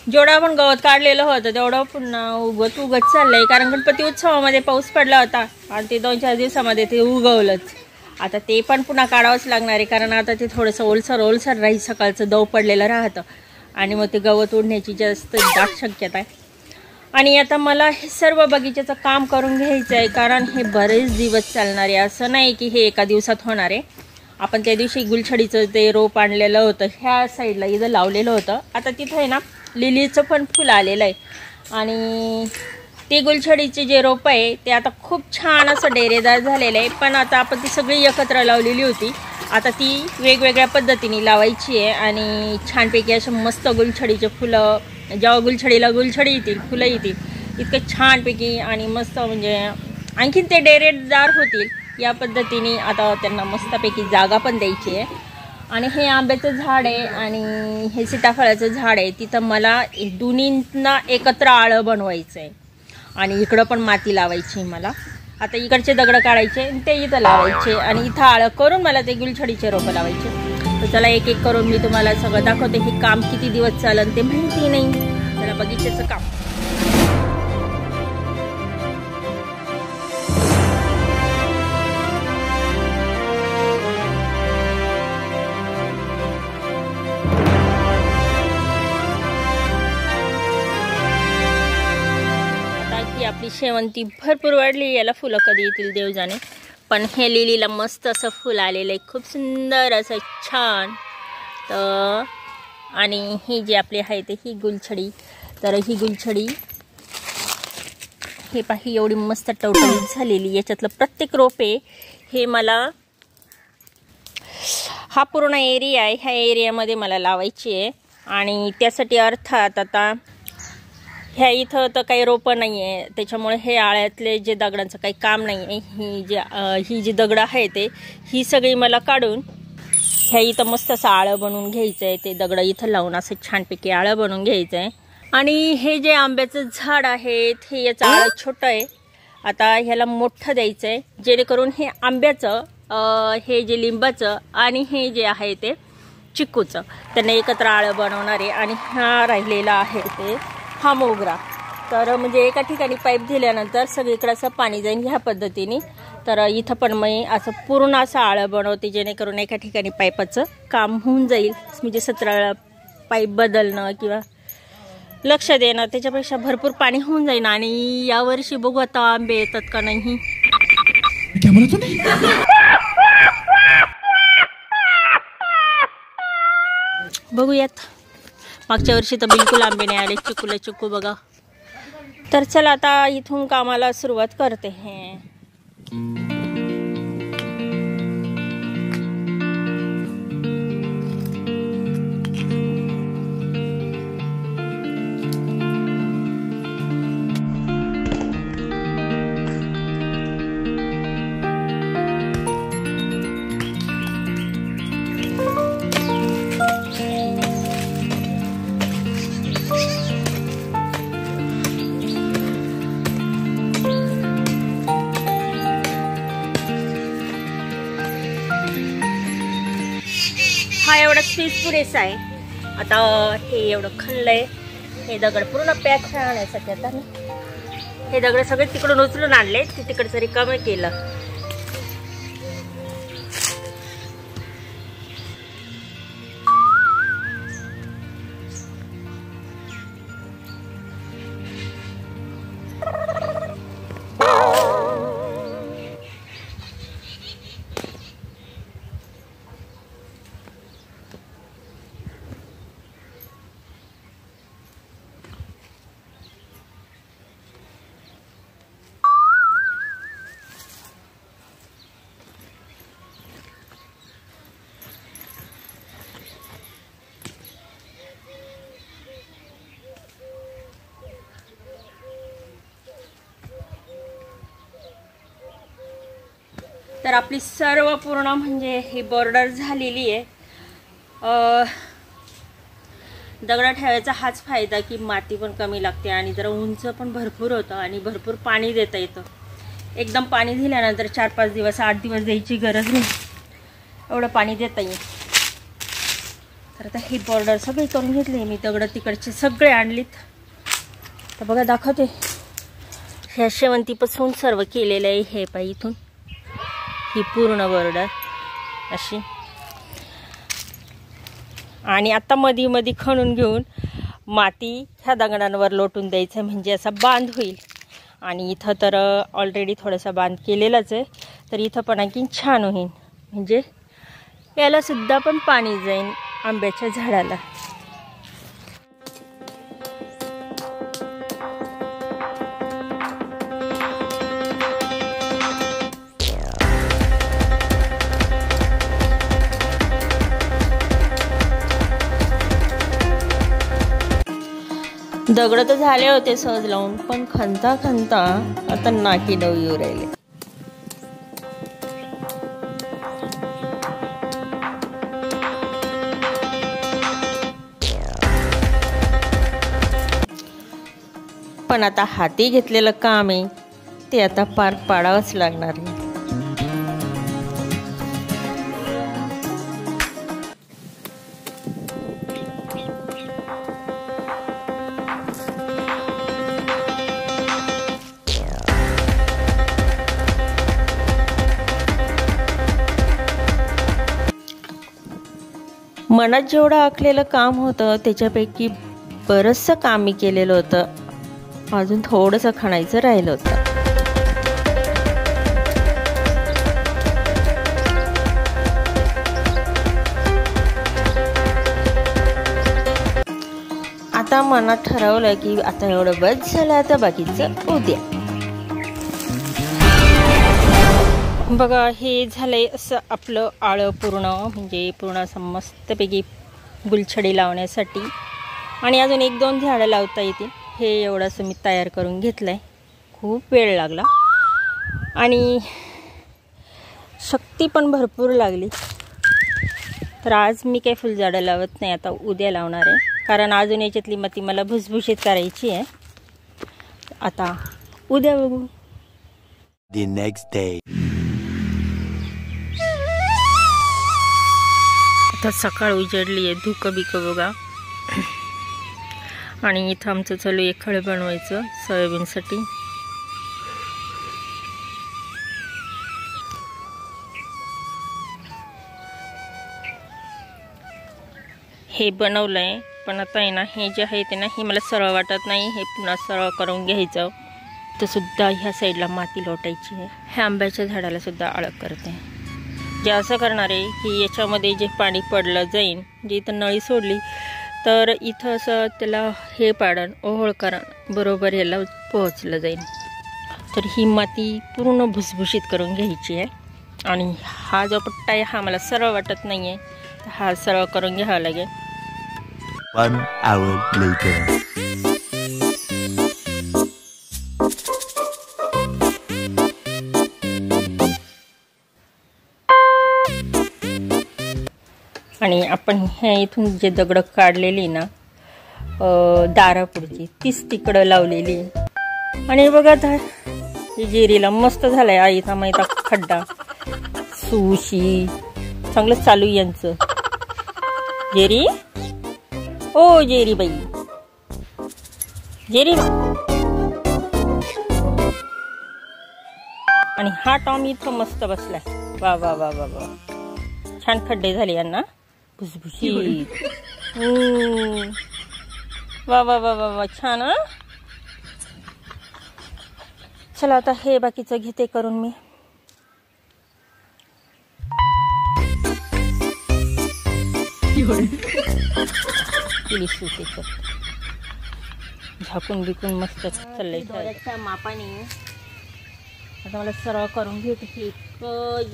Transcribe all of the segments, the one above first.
जेवढं आपण गवत काढलेलं होतं तेवढं पुन्हा उगत चाललंय, कारण गणपती उत्सवामध्ये पाऊस पडला होता आणि ते 2-4 दिवसामध्ये ते उगवलंच. आता ते पण पुन्हा काढावंच लागणार आहे, कारण आता ते थोडंसं ओलसर राहील. सकाळचं दव पडलेलं राहतं आणि मग ते गवत उडण्याची जास्त दाट शक्यता आहे. आणि आता मला हे सर्व बगीच्याचं काम करून घ्यायचं आहे, कारण हे बरेच दिवस चालणार आहे. असं नाही की हे एका दिवसात होणार आहे. आपण त्या दिवशी गुलछडीचं ते रोप आणलेलं होतं, ह्या साईडला इथं लावलेलं होतं. आता तिथं आहे ना लिलीचं पण फुल आलेलं आहे आणि ते गुलछडीचे जे रोप आहे ते आता खूप छान असं डेरेदार झालेलं आहे. पण आता आपण ती सगळी एकत्र लावलेली होती, आता ती वेगवेगळ्या पद्धतीने लावायची आहे आणि छानपैकी असे मस्त गुलछडीचे फुलं, जेव्हा गुलछडीला गुलछडी येतील, फुलं येतील, इतकं छानपैकी आणि मस्त म्हणजे आणखीन ते डेरेदार होतील. या पद्धतीने आता त्यांना मस्तपैकी जागा पण द्यायची आहे. आणि हे आंब्याचं झाड आहे आणि हे सीताफळाचं झाड आहे, तिथं मला दोन्हींना एकत्र आळं बनवायचं आहे आणि इकडं पण माती लावायची मला. आता इकडचे दगड काढायचे ते इथं लावायचे आणि इथं आळं करून मला ते गुलछडीचे रोपं लावायचे. तर चला एक एक करून मी तुम्हाला सगळं दाखवते. हे काम किती दिवस चालेल ते माहिती नाही. चला बगीच्याचं काम. आपली शेवंती भरपूर वाढली, याला फुलं कधी येतील देव जाणे. पण हे लिलीला मस्त असं फुल आलेलं आहे, खूप सुंदर असं छान. तर आणि ही जी आपली आहे ते ही गुलछडी, तर ही गुलछडी हे पाही एवढी मस्त टवटवीत झालेली. याच्यातलं प्रत्येक रोपे हे मला, हा पूर्ण एरिया आहे, ह्या एरियामध्ये मला लावायची आहे. आणि त्यासाठी अर्थात आता ह्या इथं तर काही रोपं नाही आहे, त्याच्यामुळे हे आळ्यातले जे दगडांचं काही काम नाही आहे. ही जी दगडं आहे ही सगळी मला काढून ह्या इथं मस्त असं आळं बनवून घ्यायचं आहे. ते दगडं इथं लावून असं छानपैकी आळं बनवून घ्यायचं आहे. आणि हे जे आंब्याचं झाड आहे हे याचं आळं छोटं आहे, आता ह्याला मोठं द्यायचं आहे, जेणेकरून हे आंब्याचं, हे जे लिंबाचं आणि हे जे आहे ते चिक्कूचं, त्यांना एकत्र आळं बनवणार आहे. आणि हा राहिलेला आहे ते हा मोगरा. तर म्हणजे एका ठिकाणी पाईप दिल्यानंतर सगळीकडे असं पाणी जाईल ह्या पद्धतीने. तर इथं पण मी असं पूर्ण असं आळं बनवते, जेणेकरून एका ठिकाणी पाईपाचं काम होऊन जाईल. म्हणजे 17 पाईप बदलणं किंवा लक्ष देणं, त्याच्यापेक्षा भरपूर पाणी होऊन जाईल. आणि यावर्षी बघू आता आंबे येतात का नाही. बघूयात. मागच्या वर्षी तर बिलकुल आंबे नाही आले, चिकूला चिकू बघा. तर चला आता इथून कामाला सुरुवात करते हैं. हा एवढा स्पेस पुरेसा आहे. आता हे एवढं खणलंय, हे दगड पूर्ण पॅक खेळण्यासाठी. आता हे दगड सगळे तिकडून उचलून आणले, ते तिकडचं रिकामे केलं. तर आपली सर्व पूर्ण म्हणजे ही बॉर्डर झालेली आहे. दगड ठेवायचा हाच फायदा की माती पण कमी लागते आणि जरा उंच पण भरपूर होतं आणि भरपूर पाणी देता येतं. एकदम पाणी दिल्यानंतर 4-5 दिवस 8 दिवस द्यायची गरज नाही, एवढं पाणी देता येईल. तर आता हे बॉर्डर सगळे करून घेतले मी, दगड तिकडचे सगळे आणलीत. तर बघा दाखवते, ह्या शेवंतीपासून सर्व केलेलं आहे. हे पाय इथून ही पूर्ण बॉर्डर अशी, आणि आता मधी मधी खणून घेऊन माती ह्या दगडांवर लोटून द्यायचं, म्हणजे असा बांध होईल. आणि इथं तर ऑलरेडी थोडासा बांध केलेलाच आहे, तर इथं पण आणखी छान होईल, म्हणजे याला सुद्धा पण पाणी जाईल आंब्याच्या झाडाला. दगड तर झाले होते सहज लावून, पण खणता खणता आता नाकी नऊ येऊ राहिले. पण आता हाती घेतलेलं काम आहे ते आता पार पाडावंच लागणार आहे. मनात जेवढं आखलेलं काम होतं त्याच्यापैकी बरंचसं काम मी केलेलं होतं, अजून थोडंसं खणायचं राहिलं होतं. आता मनात ठरवलं की आता एवढं बस झालं, आता बाकीचं उद्या. बघा हे झालंय असं आपलं आळं पूर्ण, म्हणजे पूर्ण असं मस्तपैकी गुलछडी लावण्यासाठी. आणि अजून 1-2 झाडं लावता येतील. हे एवढंसं मी तयार करून घेतलं आहे. खूप वेळ लागला आणि शक्ती पण भरपूर लागली. तर आज मी काही फुलझाडं लावत नाही, आता उद्या लावणार आहे, कारण अजून याच्यातली माती मला भुसभुशीत करायची आहे. आता उद्या बघू. The next day. आता सकाळ उजडली आहे, धुकं बिकं बघा. आणि इथं आमचं चालू आहे खळ बनवायचं सोयाबीनसाठी. हे बनवलं आहे, पण आता आहे ना हे जे आहे ते ना हे मला सरळ वाटत नाही, हे पुन्हा सरळ करून घ्यायचं. तर सुद्धा ह्या साईडला माती लोटायची आहे. ह्या आंब्याच्या झाडाला सुद्धा आळक करते. जे असं करणार आहे की याच्यामध्ये जे पाणी पडलं जाईल, जे इथं नळी सोडली तर इथं असं त्याला हे पाडण ओहळ करण बरोबर याला पोहोचलं जाईल. तर ही माती पूर्ण भुसभुशीत करून घ्यायची आहे. आणि हा जो पट्टा आहे हा मला सरळ वाटत नाही आहे, तर हा सरळ करून घ्यावा लागेल. 1 hour later. आणि आपण ह्या इथून जे दगड काढलेली ना दारापुढची तीच तिकडं लावलेली. आणि बघा तर ही जेरीला मस्त झालाय आईचा माहीता खड्डा. सुशी चांगलं चालू यांचं. जेरी, ओ जेरी बाई, जेरी. आणि हा टॉम इथं मस्त बसलाय. वा वा वा वा वा, छान खड्डे झाले यांना भुसभुशीत. वा वा वा वा वा, छान. चला आता हे बाकीचं घेते करून मी. झाकून बिकून मस्त चाललंय मापाने. आता मला सरळ करून घेते. हे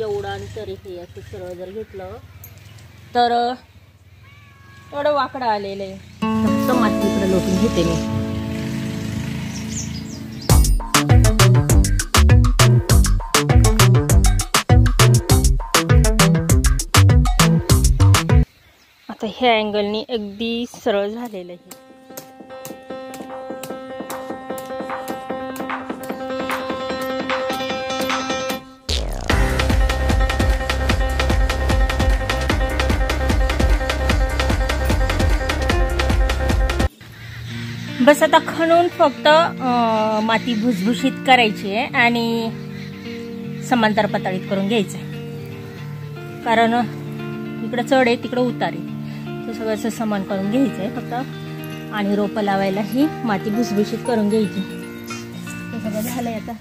एवढं अंतर हे असं सरळ जर घेतलं तर एवढं वाकडं आलेलं आहे. फक्त मातीकडे लोटून घेते मी. आता ह्या अँगलनी अगदी सरळ झालेलं आहे. बस आता खणून फक्त माती भुसभुशीत करायची आहे आणि समांतर पातळीत करून घ्यायचं आहे. कारण इकडं चढ आहे तिकडं उतार आहे, ते सगळं असं समान करून घ्यायचं आहे फक्त. आणि रोपं लावायला ही माती भुसभुशीत करून घ्यायची. ते सगळं झालंय आता.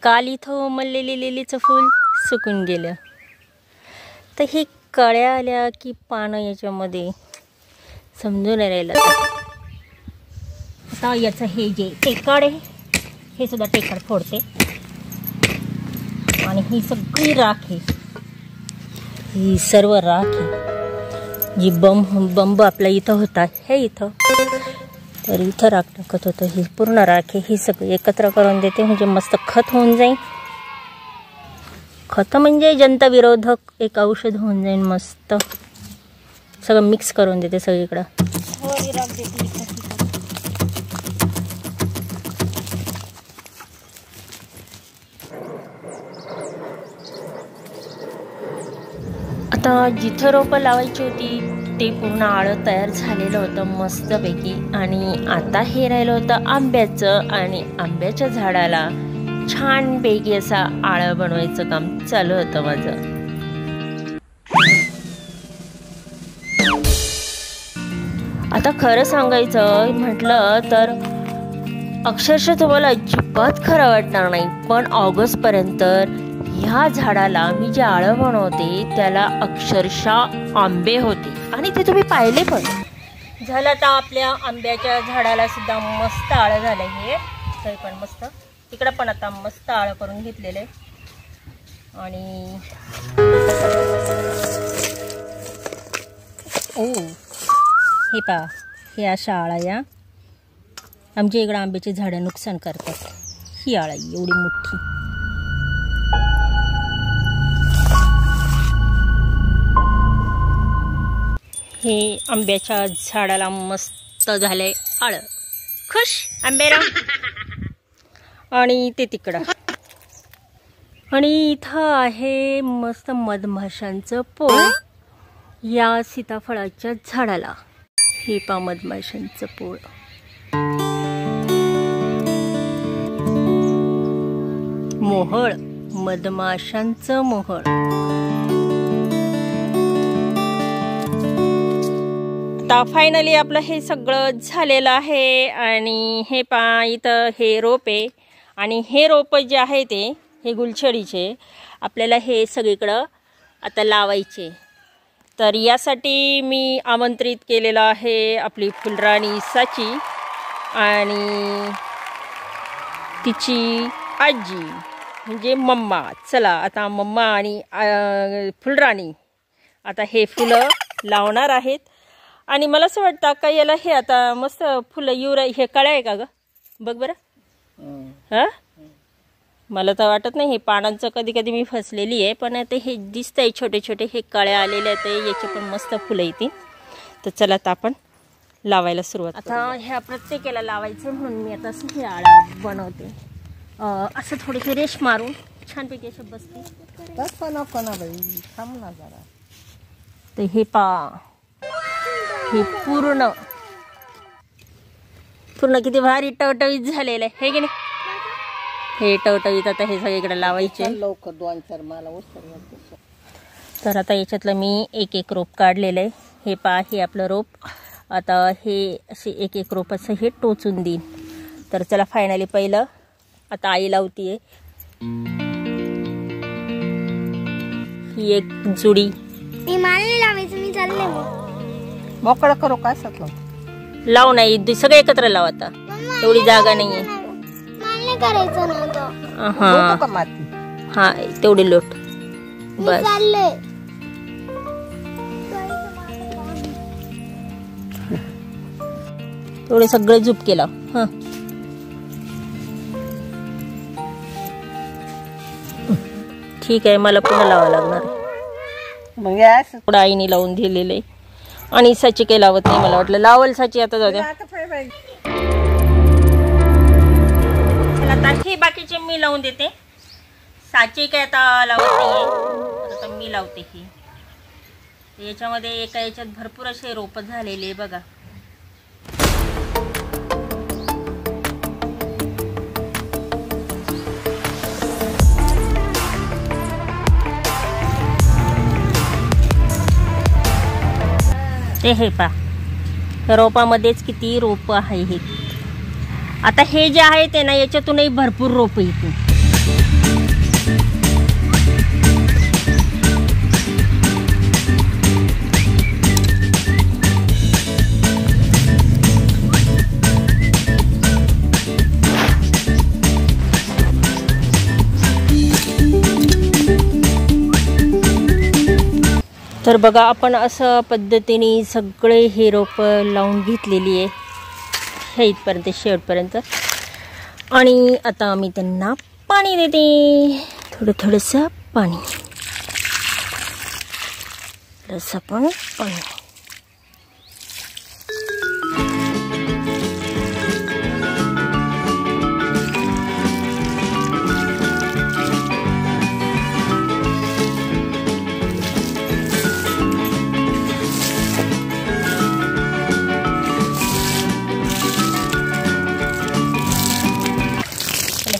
काल इथं उमललेली लिलीचं फूल सुकून गेलं, तर ही कळ्या आल्या की पानं याच्यामध्ये समजून राहिलं. आता याचं हे जे टेकाड आहे हे सुद्धा टेकाड फोडते. आणि ही सगळी राख आहे, ही सर्व राख आहे जी बंब आपल्या इथं होता हे इथं, तर इथं राख टाकत होतं. ही पूर्ण राख आहे, ही सगळी एकत्र करून देते म्हणजे मस्त खत होऊन जाईल. खत म्हणजे जंतविरोधक एक औषध होऊन जाईल. मस्त सगळं मिक्स करून देते सगळीकडं. आता जिथं रोपं लावायची होती ते पूर्ण आळं तयार झालेलं होतं मस्तपैकी. आणि आता हे राहिलं होतं आंब्याचं, आणि आंब्याच्या झाडाला छानपैकी असा आळं बनवायचं काम चालू होतं माझं. आता खरं सांगायचं म्हटलं तर अक्षरशः तुम्हाला अजिबात खरं वाटणार नाही, पण ऑगस्टपर्यंत ह्या झाडाला मी जे आळं बनवते त्याला अक्षरशः आंबे होते, आणि ते तुम्ही पाहिले पण. झालं आता आपल्या आंब्याच्या झाडाला सुद्धा मस्त आळं झालं. हे तरी पण मस्त तिकडं पण आता मस्त आळं करून घेतलेलं आहे. आणि हे पहा, हे अशा आळा या आमच्या इकडं आंब्याची झाडं नुकसान करतात. ही आळा एवढी मोठी. हे आंब्याच्या झाडाला मस्त झालंय आळं. खुश आंबेराव. आणि ते तिकडं. आणि इथं आहे मस्त मधमाशांचं पोळ या सीताफळाच्या झाडाला. हे पा मधमाशांचं पोळ. मोहळ, मधमाशांचं मोहळ. आता फायनली आपलं हे सगळं झालेलं आहे. आणि हे पा इथं हे रोप आहे, आणि हे रोप जे आहे ते हे गुलछडीचे आपल्याला हे सगळीकडं आता लावायचे. तर यासाठी मी आमंत्रित केलेलं आहे आपली फुलराणी साची आणि तिची आजी म्हणजे मम्मा. चला आता मम्मा आणि फुलराणी आता हे फुलं लावणार आहेत. आणि मला असं वाटतं का याला हे आता मस्त फुलं येऊ हे कळ्या आहे का ग? बघ बरं. हां, मला तर वाटत नाही. हे पानांचं कधी कधी मी फसलेली आहे, पण आता हे दिसतंय छोटे छोटे हे कळ्या आलेले आहेत, याचे पण मस्त फुलं येतील. तर चला आता आपण लावायला सुरुवात. आता ह्या प्रत्येकाला लावायचं म्हणून मी आता असं हे आळा बनवते. असं थोडीशी रेश मारून छानपैकी असं बसते. तर हे पा हे पूर्ण किती भारी टवटवीत झालेलं आहे हे की नाही. हे टवटवीत आता हे सगळीकडे लावायचे. तर आता याच्यातलं मी एक एक रोप काढलेलं आहे. हे पा हे आपलं रोप. आता हे असे एक एक रोप असं हे टोचून देईन. तर चला फायनली पहिलं आता आई लावतीये. ही एक जुडी. मोकळं करू काय सगळं लाव नाही, सगळे एकत्र लाव. आता एवढी जागा नाहीये. हा तेवढी लोट बस. तेवढे सगळे झुप केला. हा ठीक आहे, मला पुन्हा लावावं लागणार. थोडं आईने लावून दिलेलं आहे आणि साची काही लावत नाही. मला वाटलं लावल साची. आता जाऊ द्या. चला आता हे बाकीचे मी लावून देते. साची काय आता लावत नाहीये. लावते ही. याच्यामध्ये एका याच्यात भरपूर असे रोप झालेले आहे बघा. ते हे पा रोपामध्येच किती रोप आहेत. आता हे जे आहे ते ना याच्यातूनही भरपूर रोप येतील. तर बघा आपण असं पद्धतीने सगळे हे रोप लावून घेतलेली आहे हे इथपर्यंत शेवटपर्यंत. आणि आता आम्ही त्यांना पाणी देते. थोडंसं पाणी पण पाणी.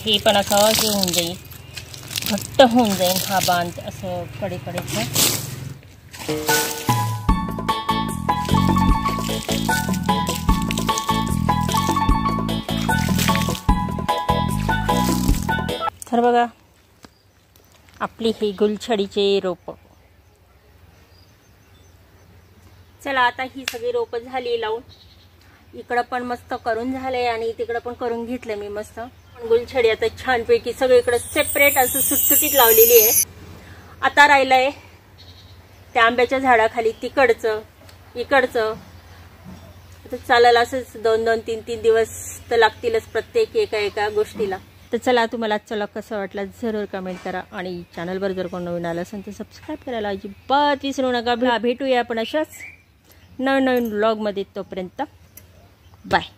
हे पण असं हे होऊन जाईल, घट्ट होऊन जाईल हा बांध असं कडेकडेचं. तर बघा आपली ही गुलछडीचे रोप. चला आता ही सगळी रोप झाली लावून. इकडं पण मस्त करून झालंय आणि तिकडं पण करून घेतलं मी मस्त. गुलछडी आता छानपैकी सगळीकडे सेपरेट असं सुटसुटीत लावलेली आहे. आता राहिलंय त्या आंब्याच्या झाडाखाली तिकडचं इकडचं. आता चालायला असंच 2-2, 3-3 दिवस तर लागतीलच प्रत्येक एका गोष्टीला. तर चला तुम्हाला आजचा कसं वाटलं जरूर कमेंट करा. आणि चॅनलवर जर कोण नवीन आलं असेल तर सबस्क्राईब करायला अजिबात विसरू नका. भेटूया आपण अशाच नवीन व्लॉगमध्ये. तोपर्यंत बाय.